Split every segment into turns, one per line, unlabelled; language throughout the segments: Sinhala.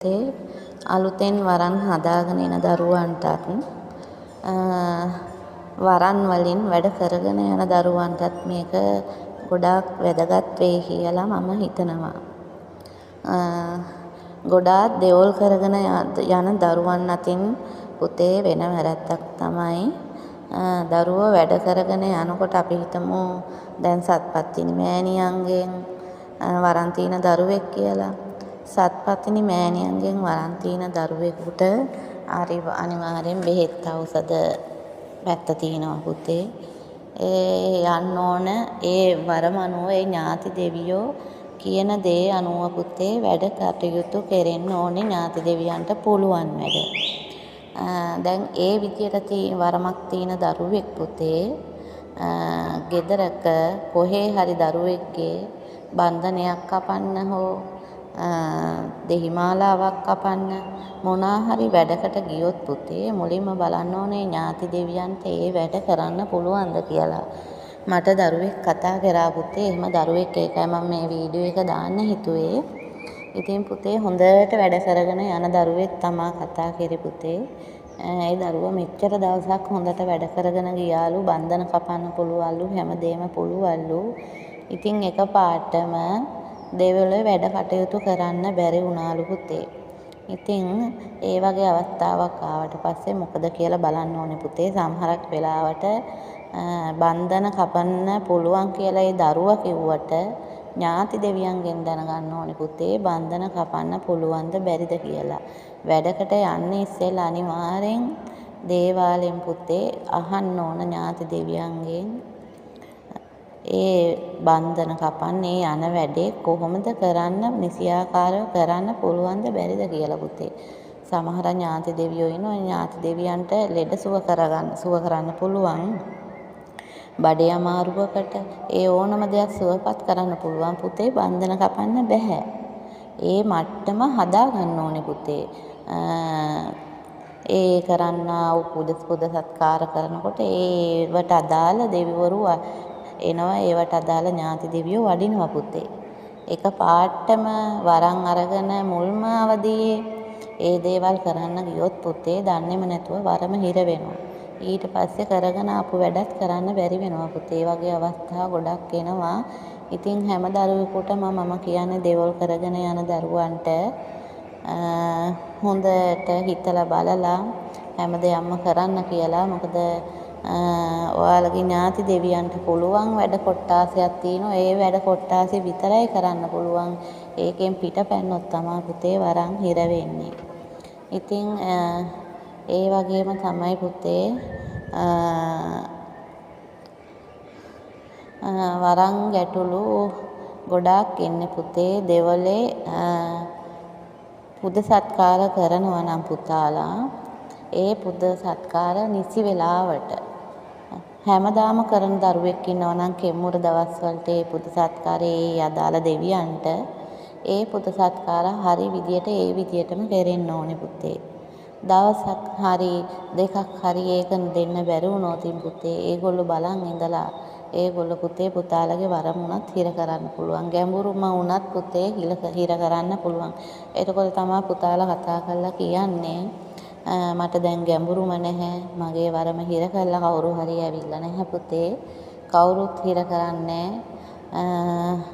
තේ අලුතෙන් වරන් හදාගෙන එන දරුවන්ටත් වරන් වලින් වැඩ කරගෙන යන දරුවන්ටත් මේක ගොඩාක් වැදගත් වෙයි කියලා මම හිතනවා. ගොඩාක් දෙවොල් කරගෙන යන දරුවන් අතින් පුතේ වෙන වැරැද්දක් තමයි දරුවෝ වැඩ කරගෙන යනකොට අපි හිතමු දැන් සත්පත්තිනි මෑණියන්ගෙන් වරන් තියෙන දරුවෙක් කියලා. සත්පත්තිනි මෑණියන්ගෙන් වරන් තියෙන දරුවෙකුට අනිවාර්යෙන් බෙහෙත් ඖෂධ පැත්ත තියෙනවා පුතේ. ඒ යන්න ඕන ඒ වරම අනුව ඒ ඥාති දෙවියෝ කියන දේ අනුව පුතේ වැඩ කටයුතු කෙරෙන්න ඕනේ ඥාති දෙවියන්ට පුළුවන් වැඩ. දැන් ඒ විදියට වරමක් තියෙන දරුවෙක් පුතේ ගෙදරක කොහේ හරි දරුවෙක්ගේ බන්ධනයක් කපන්න හෝ දෙහිමාලාවක් කපන්න මොනා හරි වැඩකට ගියොත් පුතේ මුලින්ම බලන්න ඕනේ ඥාති දෙවියන්ට ඒ වැඩ කරන්න පුළුවන්ද කියලා. මට දරුවෙක් කතා කරා පුතේ. එහෙම දරුවෙක් ඒකයි මම මේ වීඩියෝ එක දාන්න හිතුවේ. ඉතින් පුතේ හොඳට වැඩ කරගෙන යන දරුවෙක් තමා කතා කරේ පුතේ. ඒ දරුවා මෙච්චර දවසක් හොඳට වැඩ කරගෙන ගියාලු බන්ධන කපන්න පුළුවන්ලු හැමදේම පුළුවන්ලු. ඉතින් එකපාරටම දෙවොල වැඩ කටයුතු කරන්න බැරි වුණාලු පුතේ. ඉතින් ඒ වගේ අවස්ථාවක් ආවට පස්සේ මොකද කියලා බලන්න ඕනේ පුතේ. සමහරක් වෙලාවට බන්ධන කපන්න පුළුවන් කියලා ඒ දරුවා කිව්වට ඥාති දෙවියන්ගෙන් දැනගන්න ඕනේ පුතේ බන්ධන කපන්න පුළුවන්ද බැරිද කියලා. වැඩකට යන්න ඉස්සෙල්ලා අනිවාර්යෙන් දේවාලෙන් පුතේ අහන්න ඕන ඥාති දෙවියන්ගෙන් ඒ බන්ධන කපන්නේ යන වැඩේ කොහොමද කරන්න නිසියාකාරව කරන්න පුළුවන්ද බැරිද කියලා පුතේ. සමහර ඥාති දෙවියෝ ඉන්නවා ඥාති දෙවියන්ට ලෙඩ සුව කරන්න පුළුවන්. බඩේ අමාරුවකට ඒ ඕනම දෙයක් සුවපත් කරන්න පුළුවන් පුතේ බන්ධන කපන්න බෑ. ඒ මට්ටම හදා ගන්න ඕනේ පුතේ. ඒ කරන්නා වූ පුද සත්කාර කරනකොට ඒවට අදාළ දෙවිවරු එනවා ඒවට අදාළ ඥාති දෙවියෝ වඩිනවා පුතේ. එක පාටම වරන් අරගෙන මුල්ම අවදියේ ඒ දේවල් කරන්න ගියොත් පුතේ දන්නේම නැතුව වරම හිර වෙනවා. ඊට පස්සේ කරගෙන ආපු වැඩත් කරන්න බැරි වෙනවා පුතේ. වගේ අවස්ථා ගොඩක් එනවා. ඉතින් හැම දරුවෙකුටම මම කියන්නේ දෙවොල් කරගෙන යන දරුවන්ට හොඳට හිතලා බලලා හැම දෙයක්ම කරන්න කියලා. මොකද ඔයාලගේ ඥාති දෙවියන්ට පුළුවන් වැඩ කොට්ටාසයක් තියෙනවා. ඒ වැඩ කොට්ටාසෙ විතරයි කරන්න පුළුවන්. ඒකෙන් පිටපැන්නොත් තමයි පුතේ වරන් හිර වෙන්නේ. ඉතින් ඒ වගේම තමයි පුතේ වරන් ගැටලු ගොඩාක් එන්නේ පුතේ. දෙවොලේ පුද සත්කාර කරනවා නම් පුතාලා ඒ පුද සත්කාර නිසි වෙලාවට හැමදාම කරන දරුවෙක් ඉන්නවා නම් කෙම්මුර දවස්වලට ඒ පුද සත්කාරයේ අදාළ දෙවියන්ට ඒ පුද සත්කාර හරි විදියට ඒ විදියටම කෙරෙන්න ඕනේ පුතේ. දවසක් හරි දෙකක් හරි ඒක දෙන්න බැරි වුණොත් පුතේ ඒගොල්ලෝ බලන් ඉඳලා ඒගොල්ලෝ පුතේ පුතාලගේ වරම උනත් හිර කරන්න පුළුවන්. ගැඹුරුම උනත් පුතේ හිර කරන්න පුළුවන්. එතකොට තමයි පුතාලා කතා කරලා කියන්නේ මට දැන් ගැඹුරුම නැහැ. මගේ වරම හිර කරලා කවුරු හරි ඇවිල්ලා නැහැ පුතේ. කවුරුත් හිර කරන්නේ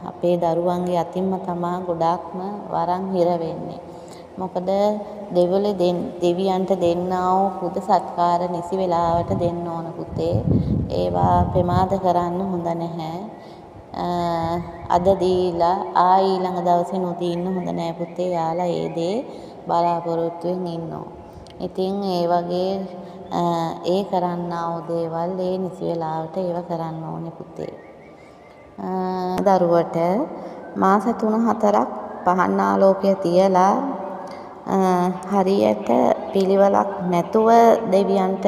අපේ දරුවන්ගේ අතින්ම තමයි ගොඩාක්ම වරන් හිර වෙන්නේ. මොකද දෙවියන්ට දෙන්නා වූ පුද සත්කාර නිසි වෙලාවට දෙන්න ඕන පුතේ. ඒවා ප්‍රමාද කරන්න හොඳ නැහැ. අද දීලා ඊළඟ දවසේ නොදී ඉන්න හොඳ නැහැ පුතේ. යාලා ඒ දේ බලාපොරොත්තුෙන් ඉන්නවා. ඉතින් ඒ වගේ ඒ කරන්නා වූ දේවල් ඒ නිසි වෙලාවට ඒව කරන්න ඕනේ පුතේ. දරුවට මාස 3-4ක් පහන් ආලෝකය තියලා හරියට පිළිවෙලක් නැතුව දෙවියන්ට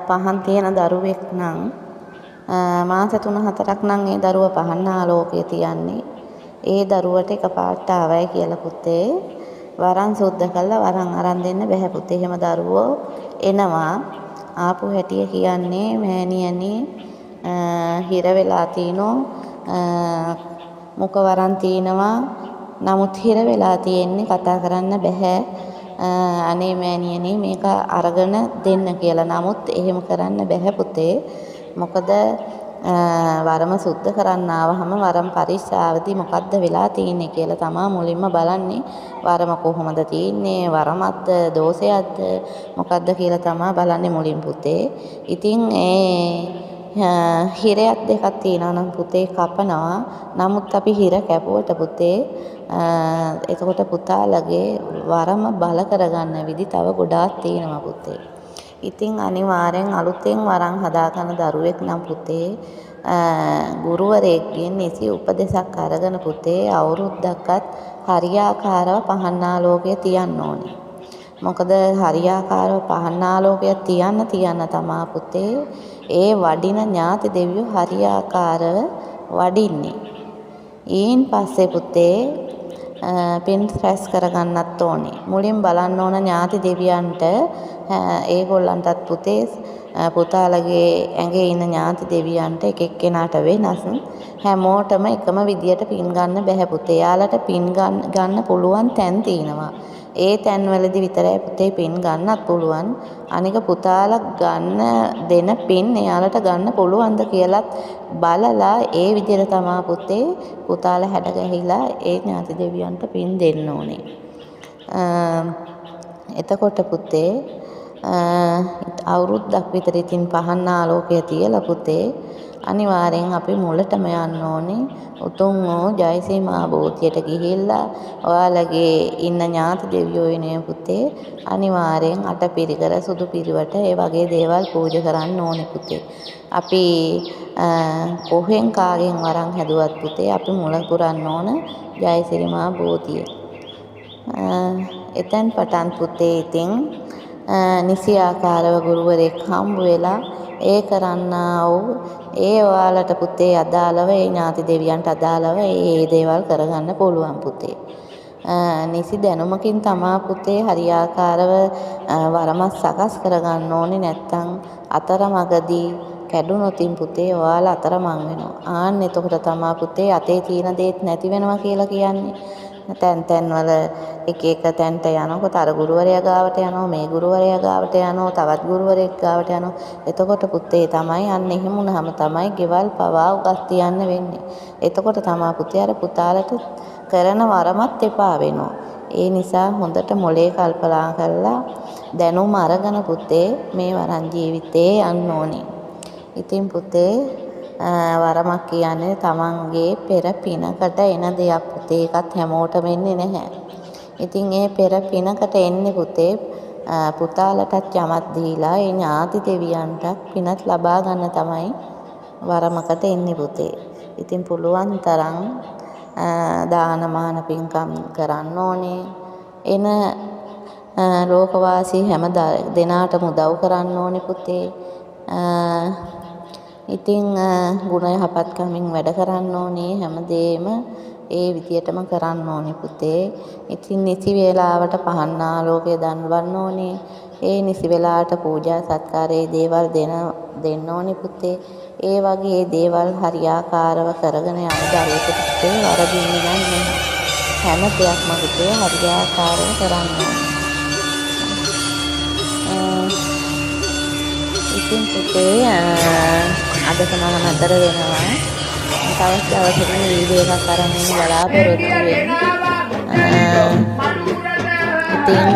පහන් තියෙන දරුවෙක් නම් මාස 3-4ක් නම් ඒ දරුවා පහන් ආලෝකය තියන්නේ. ඒ දරුවට එකපාරට ආවයි කියලා පුතේ වරන් සුද්ධ කළා වරන් අරන් දෙන්න බෑ පුතේ. එහෙම දරුවෝ එනවා. ආපු හැටිය කියන්නේ මෑණියනි හිර වෙලා තිනෝ මුඛ වරන් තිනවා නමුත් හිර වෙලා තියෙන්නේ කතා කරන්න බෑ. අනේ මෑණියනේ මේක අරගෙන දෙන්න කියලා. නමුත් එහෙම කරන්න බෑ පුතේ. මොකද වරම සුද්ධ කරන්න ආවහම වරම් පරික්ෂාවේදී මොකද්ද වෙලා තියෙන්නේ කියලා තමා මුලින්ම බලන්නේ. වරම කොහොමද තියෙන්නේ? වරමක්ද දෝෂයක්ද මොකද්ද කියලා තමා බලන්නේ මුලින් පුතේ. ඉතින් හිරයක් දෙකක් තියෙනවා නම් පුතේ කපනවා. නමුත් අපි හිර කැපුවට පුතේ එතකොට පුතාලගේ වරම බල කරගන්න විදි තව ගොඩාක් තියෙනවා පුතේ. ඉතින් අනිවාර්යෙන් අලුතෙන් වරන් හදාගන්න දරුවෙක් නම් පුතේ ගුරුවරයෙක්ගෙන් නිසි උපදෙසක් අරගෙන පුතේ අවුරුද්දක්වත් හරියාකාරව පහන් ආලෝකය තියන්න ඕනේ. මොකද හරියාකාරව පහන් ආලෝකය තියන්න තමා පුතේ ඒ වඩින ඥාති දෙවියෝ හරියාකාරව වඩින්නේ. ඊයින් පස්සේ පුතේ පින් රැස් කරගන්නත් ඕනේ. මුලින් බලන්න ඕන ඥාති දෙවියන්ට ඒගොල්ලන්ටත් පුතේ පුතාලගේ ඇඟේ ඉන්න ඥාති දෙවියන්ට එක එක්කෙනාට වෙනස් හැමෝටම එකම විදියට පින් ගන්න බැහැ පුතේ. යාලට පින් ගන්න පුළුවන් තැන් තියෙනවා. ඒ තැන්වලදී විතරයි පුතේ පින් ගන්නත් පුළුවන්. අනික පුතාලා ගන්න දෙන පින් එයාලට ගන්න පුළුවන්ද කියලත් බලලා ඒ විදිහට තමා පුතේ පුතාලා හැඩ ගැහිලා ඒ ඥාති දෙවියන්ට පින් දෙන්න ඕනේ. එතකොට පුතේ අවුරුද්දක් විතර ඉතින් පහන් ආලෝකය තියලා පුතේ අනිවාර්යෙන් අපි මුලටම යන්න ඕනේ. උතුම් වූ ජයසීමා බෝධියට ගිහිල්ලා ඔයාලගේ ඉන්න ඥාති දෙවියෝ වෙනුවෙන් පුතේ අනිවාර්යෙන් අටපිරිකර සුදු පිරිවට ඒ වගේ දේවල් පූජා කරන්න ඕනේ පුතේ. අපි කොහෙන් කාගෙන් වරන් හැදුවත් පුතේ අපි මුල පුරන්න ඕන ජයසිරිමා බෝධිය. එතෙන් පටන් පුතේ ඉතින් නිසි ආකාරව ගුරුවරයෙක් හම්බ වෙලා ඒ කරන්නා වූ ඒ ඔයාලට පුතේ අදාළව ඒ ඥාති දෙවියන්ට අදාළව ඒ දේවල් කරගන්න පුළුවන් පුතේ. නිසි දැනුමකින් තමා පුතේ හරියාකාරව වරමක් සකස් කරගන්න ඕනේ. නැත්තම් අතරමඟදී කැඩුනොතින් පුතේ ඔයාලා අතරමං වෙනවා. ආන්න එතකොට තමා පුතේ අතේ තියෙන දේත් නැති වෙනවා කියලා කියන්නේ. තැන් වල එක තැන්ට යනකොට අර ගුරුවරයා ගාවට යනවා, මේ ගුරුවරයා ගාවට යනවා, තවත් ගුරුවරයෙක් ගාවට යනවා. එතකොට පුතේ තමයි අන්න එහෙම වුණාම තමයි ගෙවල් පවා උගස් තියන්න වෙන්නේ. එතකොට තමා පුතේ අර පුතාලට කරන වරමත් එපා වෙනවා. ඒ නිසා හොඳට මොලේ කල්පනා කරලා දැනුම අරගෙන පුතේ මේ වරන් ජීවිතේ යන්න ඕනේ. ඉතින් පුතේ වරමක් කියන්නේ තමන්ගේ පෙර පිනකට එන දෙයක් පුතේ. ඒකත් හැමෝටම එන්නේ නැහැ. ඉතින් ඒ පෙර පිනකට එන්නේ පුතේ පුතාලටත් යමක් දීලා ඒ ඥාති දෙවියන්ට පිනත් ලබා ගන්න තමයි වරමකට එන්නේ පුතේ. ඉතින් පුළුවන් තරම් දානමාන පින්කම් කරන්න ඕනේ. එන ලෝකවාසී හැම දෙනාටම උදව් කරන්න ඕනේ පුතේ. ඉතින් ගුණ යහපත්කමින් වැඩ කරන්න ඕනේ. හැමදේම ඒ විදියටම කරන්න ඕනේ පුතේ. ඉතින් නිසි වේලාවට පහන් ආලෝකය දන්වන්න ඕනේ. ඒ නිසි වේලාවට පූජා සත්කාරයේ දේවල් දෙන්න ඕනේ පුතේ. ඒ වගේ දේවල් හරියාකාරව කරගෙන යන දරුවෙකුට පුතේ වරදින්නේ නැහැ. හැම දෙයක්ම පුතේ හරියාකාරව කරන්න ඕනේ. ඉතින් පුතේ අදට මම නතර වෙනවා. තවත් දවසකින් වීඩියෝ එකක් අරන් ඉන්න බලාපොරොත්තු වෙන්නේ. ඉතින්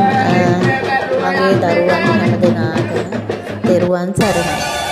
මගේ දරුවන් හැමදෙනාටම තෙරුවන් සරණයි.